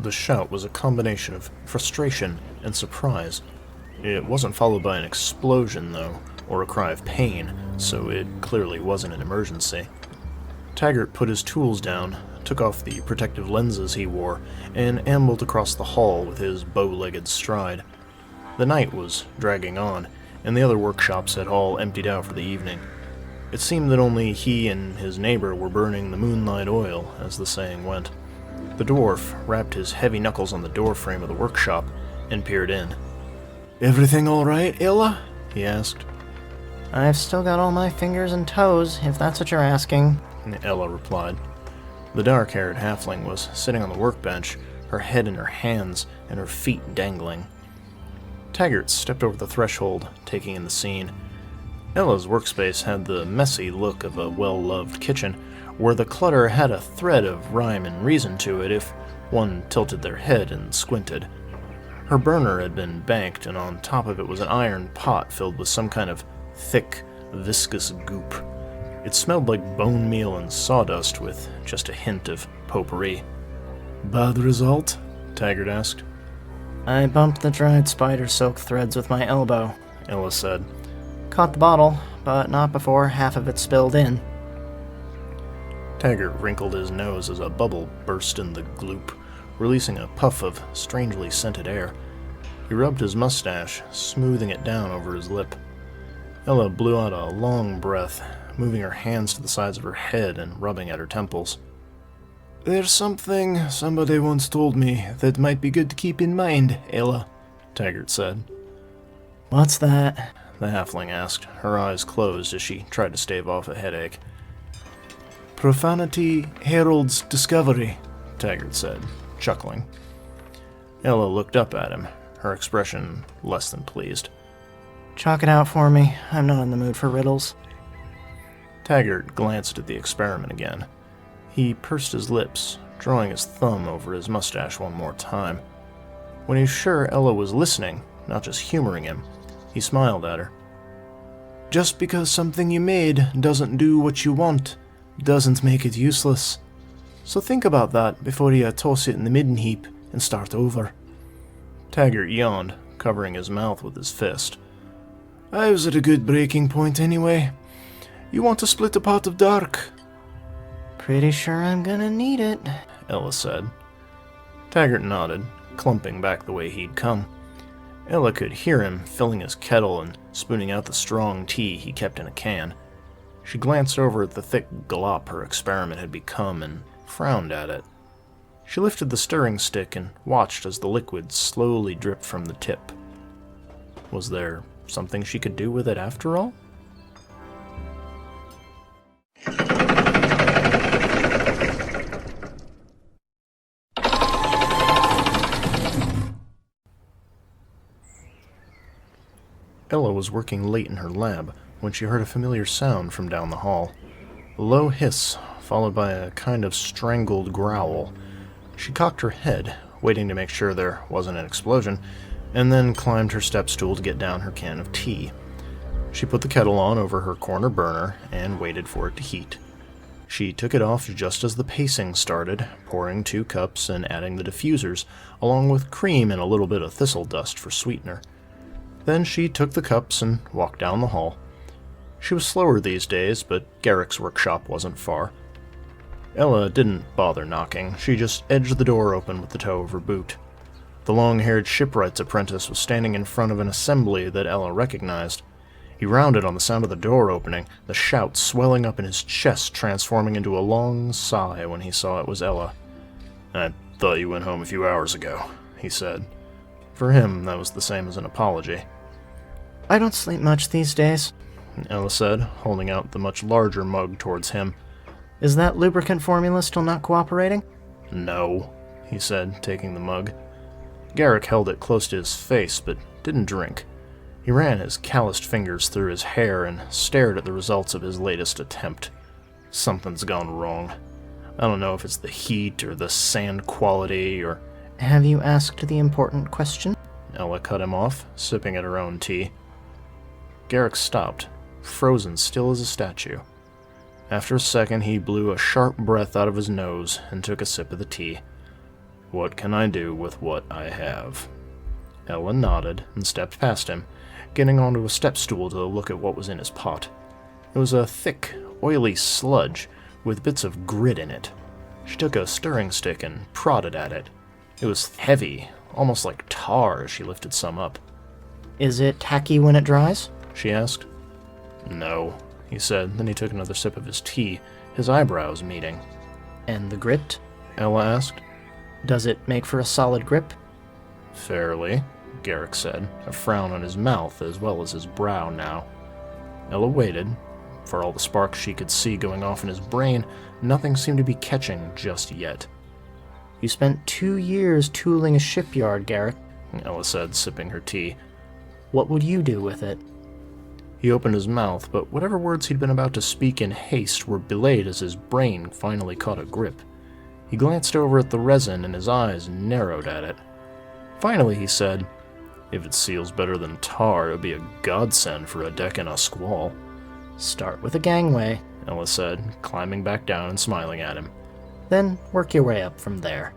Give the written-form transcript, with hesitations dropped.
The shout was a combination of frustration and surprise. It wasn't followed by an explosion, though, or a cry of pain, so it clearly wasn't an emergency. Taggart put his tools down, took off the protective lenses he wore, and ambled across the hall with his bow-legged stride. The night was dragging on, and the other workshops had all emptied out for the evening. It seemed that only he and his neighbor were burning the moonlight oil, as the saying went. The dwarf rapped his heavy knuckles on the doorframe of the workshop and peered in. "Everything all right, Ella?" he asked. "I've still got all my fingers and toes, if that's what you're asking," Ella replied. The dark-haired halfling was sitting on the workbench, her head in her hands and her feet dangling. Taggart stepped over the threshold, taking in the scene. Ella's workspace had the messy look of a well-loved kitchen, where the clutter had a thread of rhyme and reason to it if one tilted their head and squinted. Her burner had been banked, and on top of it was an iron pot filled with some kind of thick, viscous goop. It smelled like bone meal and sawdust, with just a hint of potpourri. "Bad result?" Taggart asked. "I bumped the dried spider silk threads with my elbow," Ella said. "Caught the bottle, but not before half of it spilled in." Taggart wrinkled his nose as a bubble burst in the gloop, releasing a puff of strangely scented air. He rubbed his mustache, smoothing it down over his lip. Ella blew out a long breath, moving her hands to the sides of her head and rubbing at her temples. "There's something somebody once told me that might be good to keep in mind, Ella," Taggart said. "What's that?" the halfling asked, her eyes closed as she tried to stave off a headache. "Profanity, Heralds, discovery," Taggart said, chuckling. Ella looked up at him, her expression less than pleased. "Chalk it out for me. I'm not in the mood for riddles." Taggart glanced at the experiment again. He pursed his lips, drawing his thumb over his mustache one more time. When he was sure Ella was listening, not just humoring him, he smiled at her. "Just because something you made doesn't do what you want, doesn't make it useless. So think about that before you toss it in the midden heap and start over." Taggart yawned, covering his mouth with his fist. "I was at a good breaking point anyway. You want to split a pot of dark?" "Pretty sure I'm gonna need it," Ella said. Taggart nodded, clumping back the way he'd come. Ella could hear him filling his kettle and spooning out the strong tea he kept in a can. She glanced over at the thick glop her experiment had become and frowned at it. She lifted the stirring stick and watched as the liquid slowly dripped from the tip. Was there something she could do with it after all? Ella was working late in her lab when she heard a familiar sound from down the hall. A low hiss, followed by a kind of strangled growl. She cocked her head, waiting to make sure there wasn't an explosion, and then climbed her step stool to get down her can of tea. She put the kettle on over her corner burner and waited for it to heat. She took it off just as the pacing started, pouring 2 cups and adding the diffusers, along with cream and a little bit of thistle dust for sweetener. Then she took the cups and walked down the hall. She was slower these days, but Garrick's workshop wasn't far. Ella didn't bother knocking. She just edged the door open with the toe of her boot. The long-haired shipwright's apprentice was standing in front of an assembly that Ella recognized. He rounded on the sound of the door opening, the shout swelling up in his chest, transforming into a long sigh when he saw it was Ella. "I thought you went home a few hours ago," he said. For him, that was the same as an apology. "I don't sleep much these days," Ella said, holding out the much larger mug towards him. "Is that lubricant formula still not cooperating?" "No," he said, taking the mug. Garrick held it close to his face, but didn't drink. He ran his calloused fingers through his hair and stared at the results of his latest attempt. Something's gone wrong. I don't know if it's the heat or the sand quality or... "Have you asked the important question?" Ella cut him off, sipping at her own tea. Garrick stopped, frozen still as a statue. After a second, he blew a sharp breath out of his nose and took a sip of the tea. What can I do with what I have? Ella nodded and stepped past him, getting onto a step stool to look at what was in his pot. It was a thick, oily sludge with bits of grit in it. She took a stirring stick and prodded at it. It was heavy, almost like tar as she lifted some up. Is it tacky when it dries? She asked. No, he said, then he took another sip of his tea, his eyebrows meeting. And the grit? Ella asked. Does it make for a solid grip? Fairly, Garrick said, a frown on his mouth as well as his brow now. Ella waited. For all the sparks she could see going off in his brain, nothing seemed to be catching just yet. You spent 2 years tooling a shipyard, Garrick, Ella said, sipping her tea. What would you do with it? He opened his mouth, but whatever words he'd been about to speak in haste were belayed as his brain finally caught a grip. He glanced over at the resin and his eyes narrowed at it. Finally he said, "If it seals better than tar, it would be a godsend for a deck in a squall." Start with a gangway, Ella said, climbing back down and smiling at him. then work your way up from there.